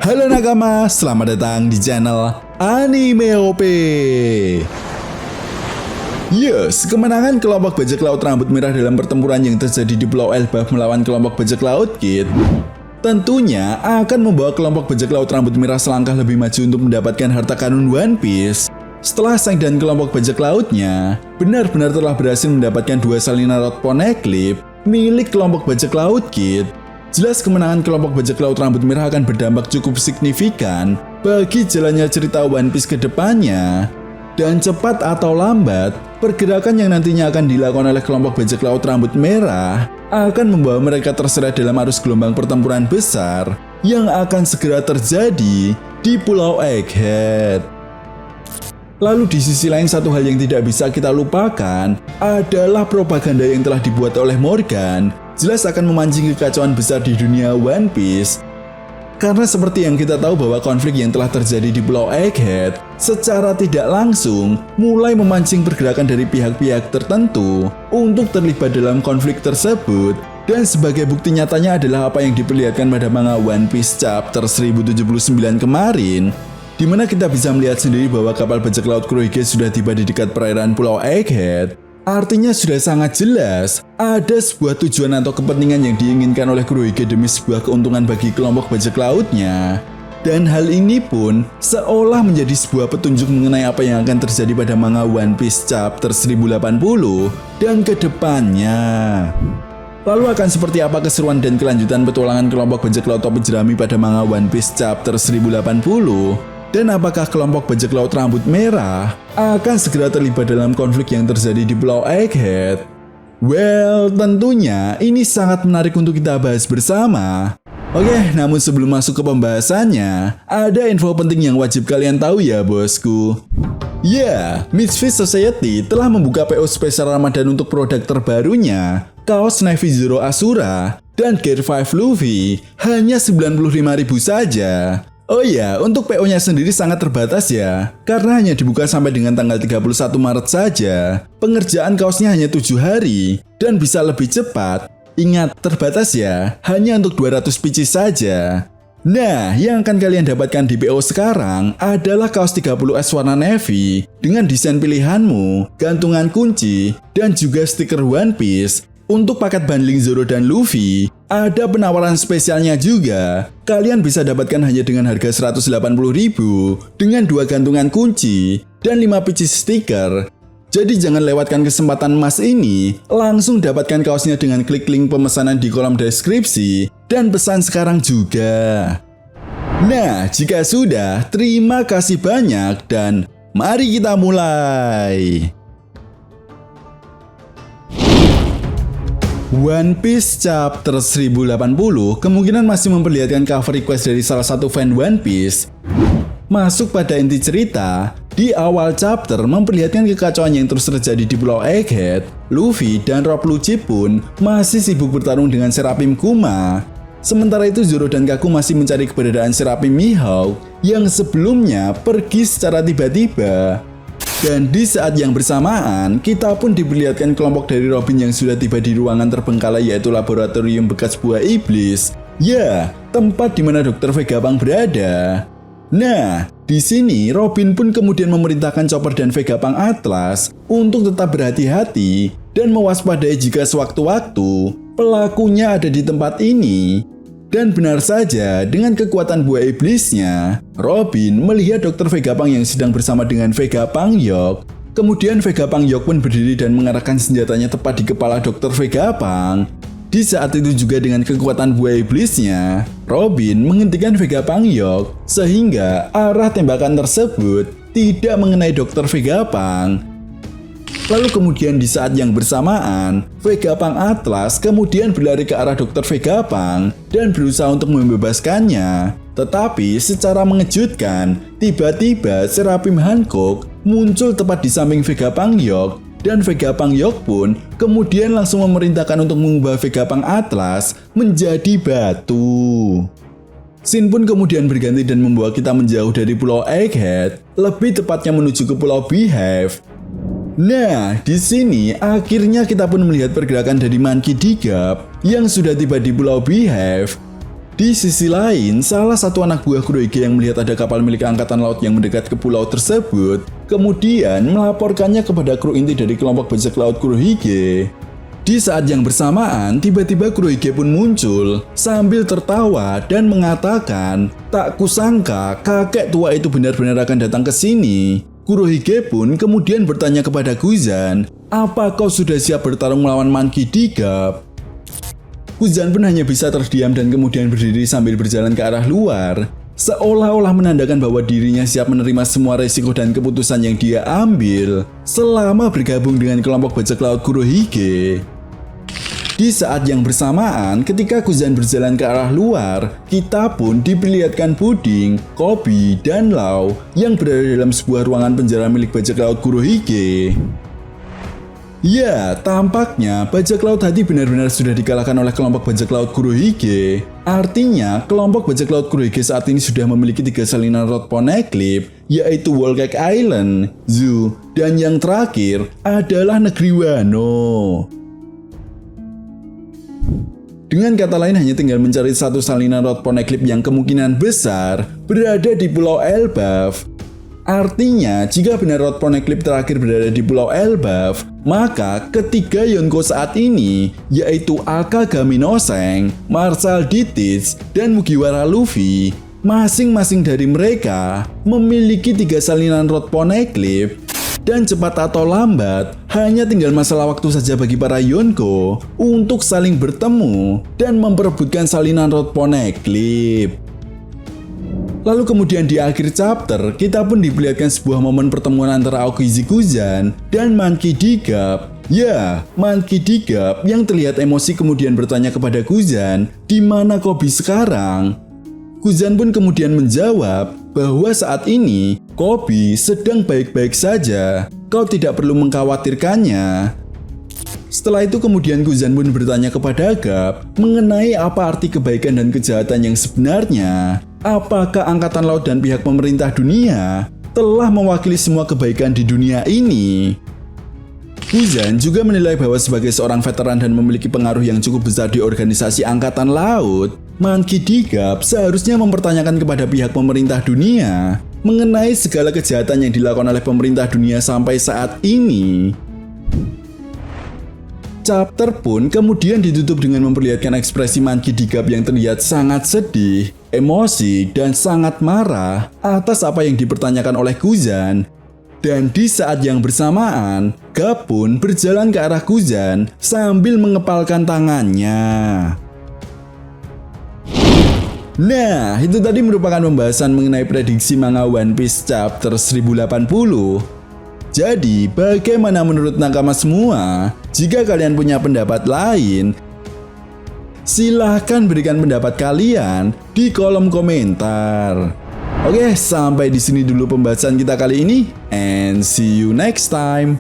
Halo nakama, selamat datang di channel Anime OP. Yes, kemenangan kelompok bajak laut rambut merah dalam pertempuran yang terjadi di Pulau Elbaf melawan kelompok bajak laut Kid tentunya akan membawa kelompok bajak laut rambut merah selangkah lebih maju untuk mendapatkan harta karun One Piece. Setelah Sang dan kelompok bajak lautnya benar-benar telah berhasil mendapatkan dua salinan rod poneglyph milik kelompok bajak laut Kid, jelas kemenangan kelompok bajak laut rambut merah akan berdampak cukup signifikan bagi jalannya cerita One Piece ke depannya. Dan cepat atau lambat, pergerakan yang nantinya akan dilakukan oleh kelompok bajak laut rambut merah akan membawa mereka terseret dalam arus gelombang pertempuran besar yang akan segera terjadi di Pulau Egghead. Lalu di sisi lain, satu hal yang tidak bisa kita lupakan adalah propaganda yang telah dibuat oleh Morgan jelas akan memancing kekacauan besar di dunia One Piece. Karena seperti yang kita tahu bahwa konflik yang telah terjadi di Pulau Egghead secara tidak langsung mulai memancing pergerakan dari pihak-pihak tertentu untuk terlibat dalam konflik tersebut. Dan sebagai bukti nyatanya adalah apa yang diperlihatkan pada manga One Piece chapter 1079 kemarin, di mana kita bisa melihat sendiri bahwa kapal bajak laut Kurohige sudah tiba di dekat perairan Pulau Egghead. Artinya sudah sangat jelas ada sebuah tujuan atau kepentingan yang diinginkan oleh Kurohige demi sebuah keuntungan bagi kelompok bajak lautnya. Dan hal ini pun seolah menjadi sebuah petunjuk mengenai apa yang akan terjadi pada manga One Piece chapter 1080 dan kedepannya. Lalu akan seperti apa keseruan dan kelanjutan petualangan kelompok bajak laut topi jerami pada manga One Piece chapter 1080? Dan apakah kelompok bajak laut rambut merah akan segera terlibat dalam konflik yang terjadi di Pulau Egghead? Well, tentunya ini sangat menarik untuk kita bahas bersama. Oke, namun sebelum masuk ke pembahasannya, ada info penting yang wajib kalian tahu ya bosku. Ya, Misfits Society telah membuka PO spesial Ramadan untuk produk terbarunya, kaos Navy Zero Asura dan Gear 5 Luffy, hanya 95.000 saja. Oh ya, untuk PO-nya sendiri sangat terbatas ya, karena hanya dibuka sampai dengan tanggal 31 Maret saja. Pengerjaan kaosnya hanya 7 hari, dan bisa lebih cepat. Ingat, terbatas ya, hanya untuk 200 pieces saja. Nah, yang akan kalian dapatkan di PO sekarang adalah kaos 30S warna navy, dengan desain pilihanmu, gantungan kunci, dan juga stiker One Piece. Untuk paket bundling Zoro dan Luffy, ada penawaran spesialnya juga. Kalian bisa dapatkan hanya dengan harga 180.000 dengan 2 gantungan kunci dan 5 pieces stiker. Jadi jangan lewatkan kesempatan emas ini. Langsung dapatkan kaosnya dengan klik link pemesanan di kolom deskripsi dan pesan sekarang juga. Nah, jika sudah, terima kasih banyak dan mari kita mulai. One Piece chapter 1080 kemungkinan masih memperlihatkan cover request dari salah satu fan One Piece. Masuk pada inti cerita, di awal chapter memperlihatkan kekacauan yang terus terjadi di Pulau Egghead. Luffy dan Rob Lucci pun masih sibuk bertarung dengan Serapim Kuma. Sementara itu Zoro dan Kaku masih mencari keberadaan Serapim Mihawk yang sebelumnya pergi secara tiba-tiba. Dan di saat yang bersamaan, kita pun diperlihatkan kelompok dari Robin yang sudah tiba di ruangan terbengkalai yaitu laboratorium bekas buah iblis. Ya, tempat di mana Dr. Vegapunk berada. Nah, di sini Robin pun kemudian memerintahkan Chopper dan Vegapunk Atlas untuk tetap berhati-hati dan mewaspadai jika sewaktu-waktu pelakunya ada di tempat ini. Dan benar saja, dengan kekuatan buah iblisnya, Robin melihat Dr. Vegapunk yang sedang bersama dengan Vegapunk Yok. Kemudian Vegapunk Yok pun berdiri dan mengarahkan senjatanya tepat di kepala Dr. Vegapunk. Di saat itu juga dengan kekuatan buah iblisnya, Robin menghentikan Vegapunk Yok sehingga arah tembakan tersebut tidak mengenai Dr. Vegapunk. Lalu kemudian di saat yang bersamaan, Vegapunk Atlas kemudian berlari ke arah Dr. Vegapunk dan berusaha untuk membebaskannya. Tetapi secara mengejutkan, tiba-tiba Serapim Hancock muncul tepat di samping Vegapunk Yok. Dan Vegapunk Yok pun kemudian langsung memerintahkan untuk mengubah Vegapunk Atlas menjadi batu. Scene pun kemudian berganti dan membawa kita menjauh dari Pulau Egghead, lebih tepatnya menuju ke Pulau Beehive. Nah, di sini akhirnya kita pun melihat pergerakan dari Monkey D. Garp yang sudah tiba di Pulau Beehive. Di sisi lain, salah satu anak buah Kurohige yang melihat ada kapal milik angkatan laut yang mendekat ke pulau tersebut, kemudian melaporkannya kepada kru inti dari kelompok bajak laut Kurohige. Di saat yang bersamaan, tiba-tiba Kurohige pun muncul sambil tertawa dan mengatakan, "Tak kusangka kakek tua itu benar-benar akan datang ke sini." Kurohige pun kemudian bertanya kepada Kuzan, "Apa kau sudah siap bertarung melawan Monkey D. Gap?" Kuzan pun hanya bisa terdiam dan kemudian berdiri sambil berjalan ke arah luar, seolah-olah menandakan bahwa dirinya siap menerima semua resiko dan keputusan yang dia ambil selama bergabung dengan kelompok bajak laut Kurohige. Di saat yang bersamaan, ketika Kuzan berjalan ke arah luar, kita pun diperlihatkan Puding, Koby, dan Lau yang berada dalam sebuah ruangan penjara milik bajak laut Kurohige. Ya, tampaknya bajak laut hati benar-benar sudah dikalahkan oleh kelompok bajak laut Kurohige. Artinya, kelompok bajak laut Kurohige saat ini sudah memiliki 3 salinan Rod Poneglyph, yaitu Whole Cake Island, Zoo, dan yang terakhir adalah Negeri Wano. Dengan kata lain, hanya tinggal mencari satu salinan Rod Poneglyph yang kemungkinan besar berada di Pulau Elbaf. Artinya, jika benar Rod Poneglyph terakhir berada di Pulau Elbaf, maka ketiga Yonko saat ini, yaitu Akagami no Seng, Marshal Ditich, dan Mugiwara Luffy, masing-masing dari mereka memiliki 3 salinan Rod Poneglyph, dan cepat atau lambat, hanya tinggal masalah waktu saja bagi para Yonko untuk saling bertemu dan memperebutkan salinan Rod Poneglyph. Lalu kemudian di akhir chapter, kita pun diperlihatkan sebuah momen pertemuan antara Aokiji Kuzan dan Monkey D. Gap. Ya, Monkey D. Gap yang terlihat emosi kemudian bertanya kepada Kuzan, "Di mana Koby sekarang?" Kuzan pun kemudian menjawab bahwa saat ini Koby sedang baik-baik saja. Kau tidak perlu mengkhawatirkannya. Setelah itu kemudian Kuzan pun bertanya kepada Gap mengenai apa arti kebaikan dan kejahatan yang sebenarnya. Apakah angkatan laut dan pihak pemerintah dunia telah mewakili semua kebaikan di dunia ini? Kuzan juga menilai bahwa sebagai seorang veteran dan memiliki pengaruh yang cukup besar di organisasi angkatan laut, Monkey D. Gap seharusnya mempertanyakan kepada pihak pemerintah dunia mengenai segala kejahatan yang dilakukan oleh pemerintah dunia sampai saat ini. Chapter pun kemudian ditutup dengan memperlihatkan ekspresi Monkey D. Gap yang terlihat sangat sedih, emosi, dan sangat marah atas apa yang dipertanyakan oleh Kuzan. Dan di saat yang bersamaan, Gap pun berjalan ke arah Kuzan sambil mengepalkan tangannya. Nah, itu tadi merupakan pembahasan mengenai prediksi manga One Piece chapter 1080. Jadi, bagaimana menurut nakama semua? Jika kalian punya pendapat lain, silahkan berikan pendapat kalian di kolom komentar. Oke, sampai di sini dulu pembahasan kita kali ini, and see you next time.